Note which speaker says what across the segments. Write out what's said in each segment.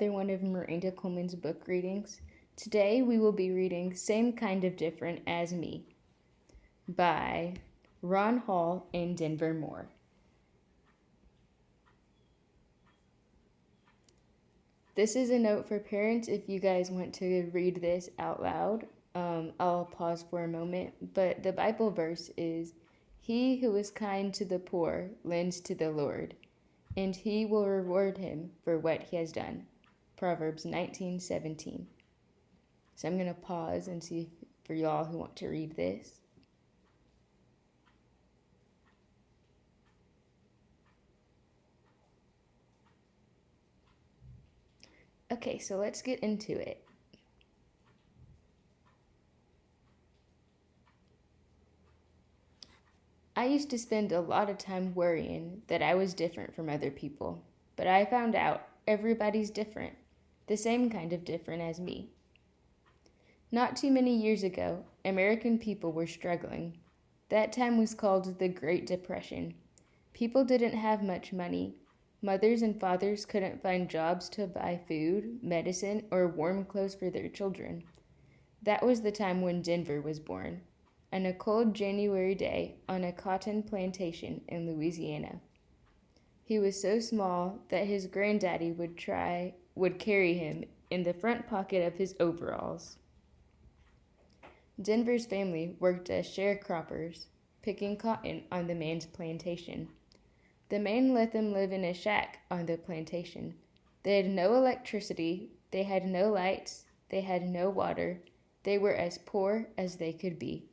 Speaker 1: Another one of Miranda Coleman's book readings. Today we will be reading Same Kind of Different as Me by Ron Hall and Denver Moore. This is a note for parents if you guys want to read this out loud. I'll pause for a moment, but the Bible verse is, "He who is kind to the poor lends to the Lord, and he will reward him for what he has done." Proverbs 19:17. So I'm going to pause and see if, for y'all who want to read this. Okay, so let's get into it. I used to spend a lot of time worrying that I was different from other people, but I found out everybody's different, the same kind of different as me. Not too many years ago, American people were struggling. That time was called the Great Depression. People didn't have much money. Mothers and fathers couldn't find jobs to buy food, medicine, or warm clothes for their children. That was the time when Denver was born, on a cold January day on a cotton plantation in Louisiana. He was so small that his granddaddy would carry him in the front pocket of his overalls. Denver's family worked as sharecroppers, picking cotton on the man's plantation. The man let them live in a shack on the plantation. They had no electricity, they had no lights, they had no water. They were as poor as they could be.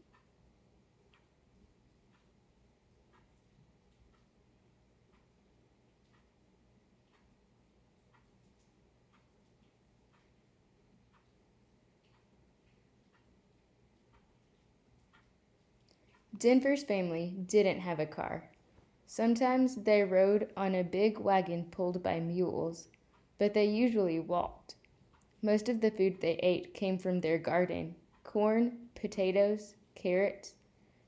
Speaker 1: Denver's family didn't have a car. Sometimes they rode on a big wagon pulled by mules, but they usually walked. Most of the food they ate came from their garden: corn, potatoes, carrots.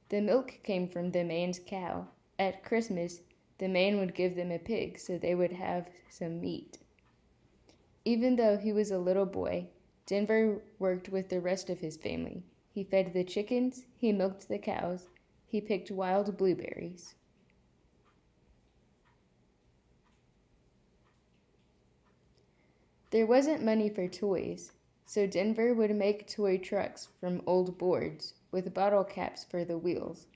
Speaker 1: The milk came from the man's cow. At Christmas, the man would give them a pig so they would have some meat. Even though he was a little boy, Denver worked with the rest of his family. He fed the chickens, he milked the cows, he picked wild blueberries. There wasn't money for toys, so Denver would make toy trucks from old boards with bottle caps for the wheels.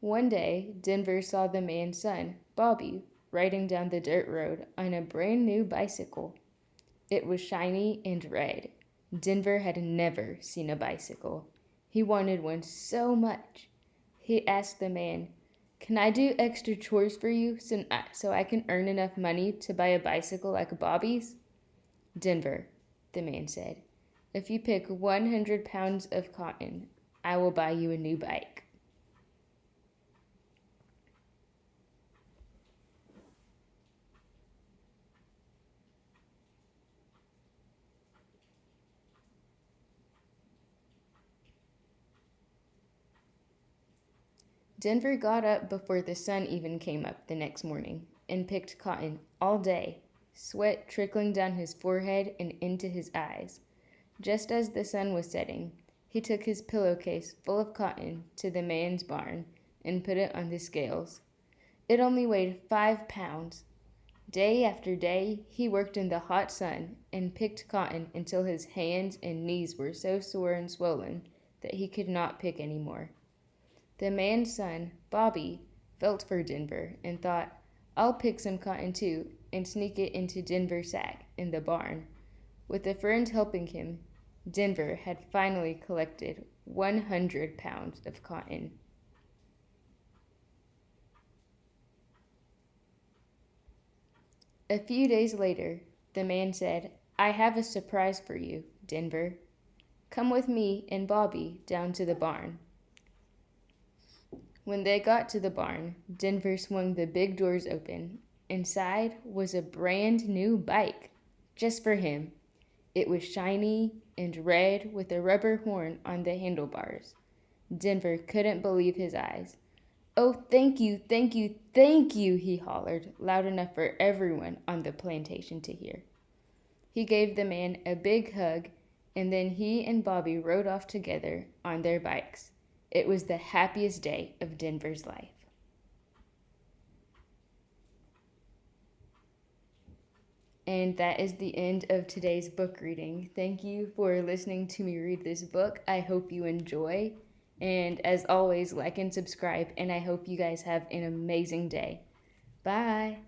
Speaker 1: One day, Denver saw the man's son, Bobby, riding down the dirt road on a brand new bicycle. It was shiny and red. Denver had never seen a bicycle. He wanted one so much. He asked the man, "Can I do extra chores for you so I can earn enough money to buy a bicycle like Bobby's?" "Denver," the man said, "if you pick 100 pounds of cotton, I will buy you a new bike." Denver got up before the sun even came up the next morning and picked cotton all day, sweat trickling down his forehead and into his eyes. Just as the sun was setting, he took his pillowcase full of cotton to the man's barn and put it on the scales. It only weighed 5 pounds. Day after day, he worked in the hot sun and picked cotton until his hands and knees were so sore and swollen that he could not pick any more. The man's son, Bobby, felt for Denver and thought, "I'll pick some cotton too and sneak it into Denver's sack in the barn." With a friend helping him, Denver had finally collected 100 pounds of cotton. A few days later, the man said, "I have a surprise for you, Denver. Come with me and Bobby down to the barn." When they got to the barn, Denver swung the big doors open. Inside was a brand new bike, just for him. It was shiny and red with a rubber horn on the handlebars. Denver couldn't believe his eyes. "Oh, thank you, thank you, thank you," he hollered, loud enough for everyone on the plantation to hear. He gave the man a big hug, and then he and Bobby rode off together on their bikes. It was the happiest day of Denver's life. And that is the end of today's book reading. Thank you for listening to me read this book. I hope you enjoy. And as always, like and subscribe. And I hope you guys have an amazing day. Bye.